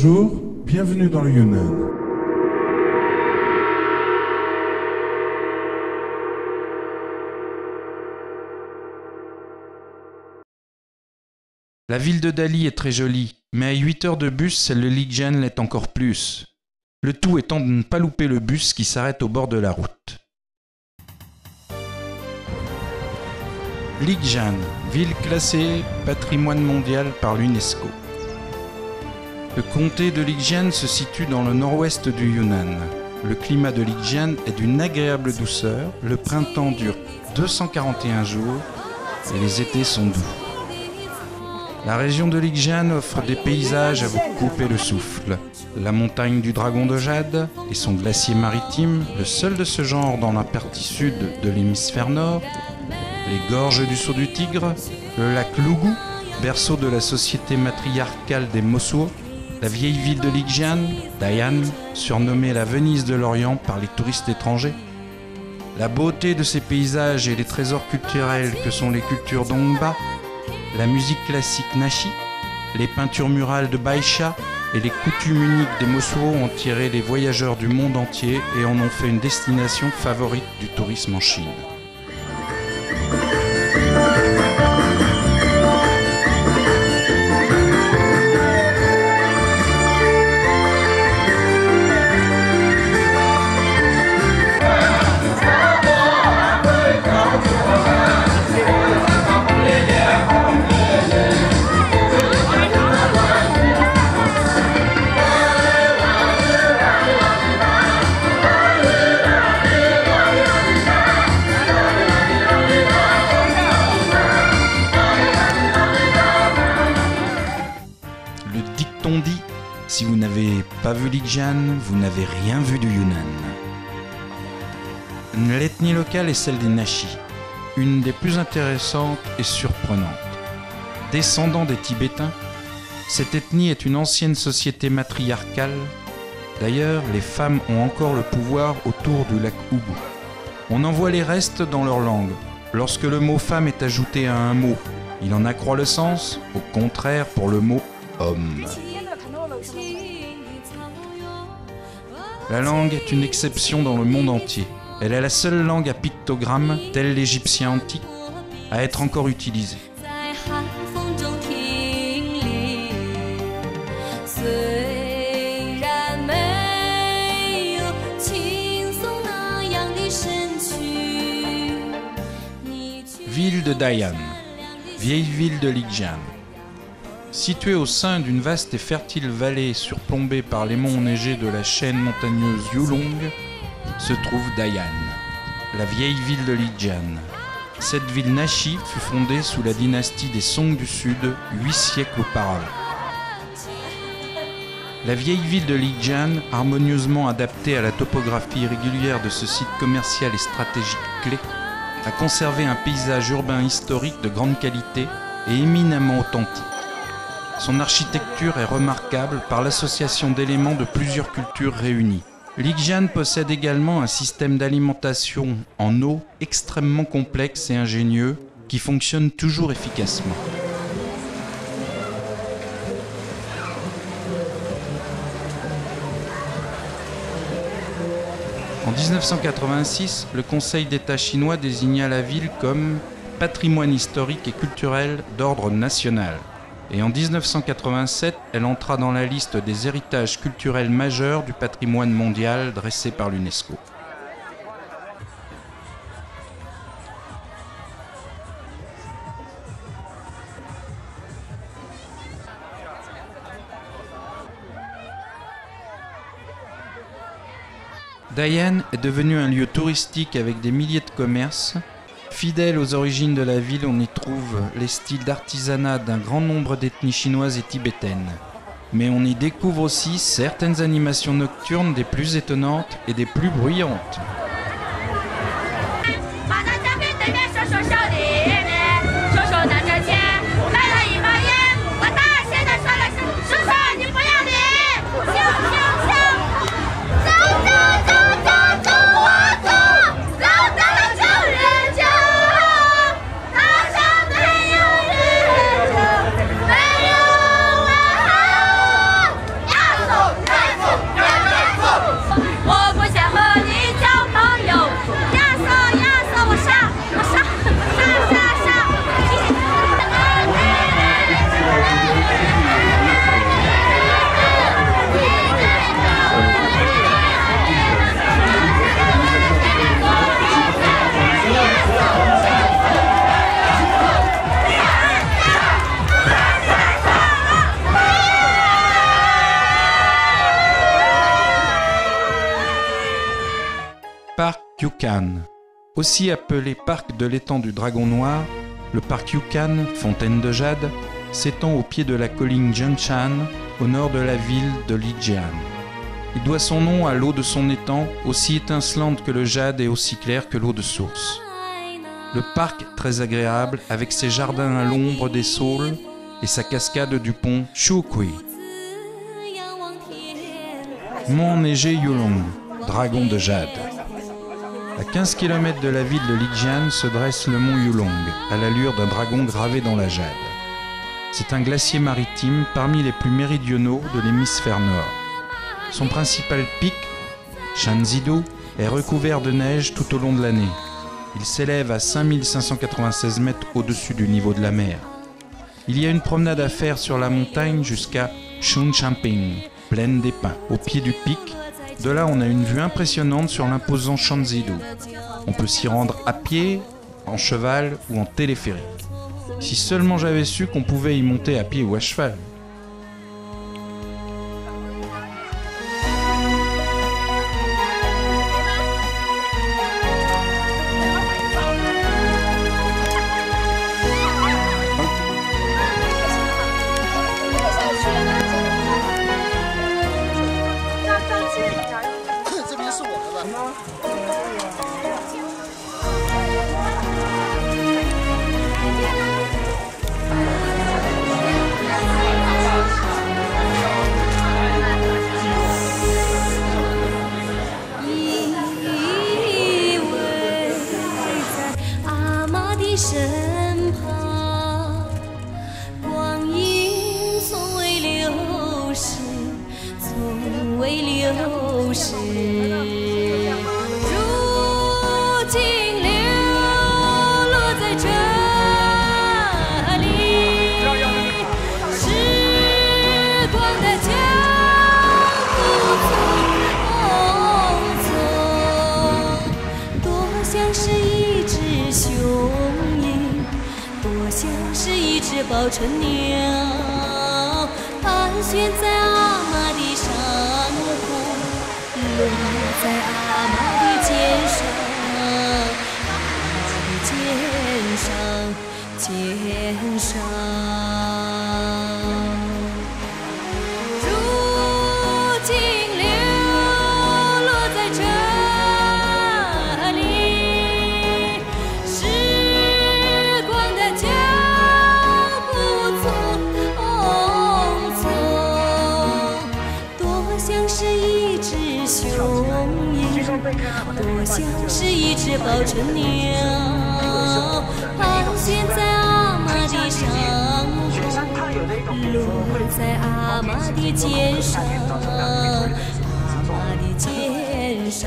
Bonjour, bienvenue dans le Yunnan. La ville de Dali est très jolie, mais à 8 heures de bus, celle de Lijian l'est encore plus. Le tout étant de ne pas louper le bus qui s'arrête au bord de la route. Lijian, ville classée patrimoine mondial par l'UNESCO. Le comté de Lijian se situe dans le nord-ouest du Yunnan. Le climat de Lijian est d'une agréable douceur, le printemps dure 241 jours et les étés sont doux. La région de Lijian offre des paysages à vous couper le souffle. La montagne du Dragon de Jade et son glacier maritime, le seul de ce genre dans la partie sud de l'hémisphère nord, les gorges du Saut du Tigre, le lac Lugu, berceau de la société matriarcale des Mosuo, la vieille ville de Lijian, Dayan, surnommée la Venise de l'Orient par les touristes étrangers. La beauté de ces paysages et les trésors culturels que sont les cultures Dongba, la musique classique Nashi, les peintures murales de Baisha et les coutumes uniques des Mosuo ont tiré les voyageurs du monde entier et en ont fait une destination favorite du tourisme en Chine. On dit, si vous n'avez pas vu Lijian, vous n'avez rien vu du Yunnan. L'ethnie locale est celle des Nashi, une des plus intéressantes et surprenantes. Descendant des Tibétains, cette ethnie est une ancienne société matriarcale. D'ailleurs, les femmes ont encore le pouvoir autour du lac Ubu. On en voit les restes dans leur langue. Lorsque le mot femme est ajouté à un mot, il en accroît le sens, au contraire pour le mot homme. La langue est une exception dans le monde entier. Elle est la seule langue à pictogrammes, tel l'égyptien antique, à être encore utilisée. Ville de Dayan, vieille ville de Lijian. Située au sein d'une vaste et fertile vallée surplombée par les monts enneigés de la chaîne montagneuse Yulong, se trouve Dayan, la vieille ville de Lijian. Cette ville Nashi fut fondée sous la dynastie des Song du Sud, 8 siècles auparavant. La vieille ville de Lijian, harmonieusement adaptée à la topographie irrégulière de ce site commercial et stratégique clé, a conservé un paysage urbain historique de grande qualité et éminemment authentique. Son architecture est remarquable par l'association d'éléments de plusieurs cultures réunies. Lijian possède également un système d'alimentation en eau extrêmement complexe et ingénieux qui fonctionne toujours efficacement. En 1986, le Conseil d'État chinois désigna la ville comme patrimoine historique et culturel d'ordre national. Et en 1987, elle entra dans la liste des héritages culturels majeurs du patrimoine mondial dressé par l'UNESCO. Dayan est devenu un lieu touristique avec des milliers de commerces. Fidèle aux origines de la ville, on y trouve les styles d'artisanat d'un grand nombre d'ethnies chinoises et tibétaines. Mais on y découvre aussi certaines animations nocturnes des plus étonnantes et des plus bruyantes. Yukon. Aussi appelé parc de l'étang du Dragon Noir, le parc Yukon, fontaine de jade, s'étend au pied de la colline Jiangshan, au nord de la ville de Lijian. Il doit son nom à l'eau de son étang, aussi étincelante que le jade et aussi claire que l'eau de source. Le parc est très agréable, avec ses jardins à l'ombre des saules et sa cascade du pont Shukui. Mont enneigé Yulong, dragon de jade. À 15 km de la ville de Lijian se dresse le mont Yulong, à l'allure d'un dragon gravé dans la jade. C'est un glacier maritime parmi les plus méridionaux de l'hémisphère nord. Son principal pic, Shanzido, est recouvert de neige tout au long de l'année. Il s'élève à 5596 mètres au-dessus du niveau de la mer. Il y a une promenade à faire sur la montagne jusqu'à Shunchamping, plaine des pins, au pied du pic. De là, on a une vue impressionnante sur l'imposant Shanzido. On peut s'y rendre à pied, en cheval ou en téléphérique. Si seulement j'avais su qu'on pouvait y monter à pied ou à cheval.报春鸟盘旋在阿妈的上空，落在阿妈的肩上，阿妈的肩上。如金流落在这里，时光的脚多像是一只报春鸟，盘旋在阿妈的上空，落在阿妈的肩上，阿妈的肩上。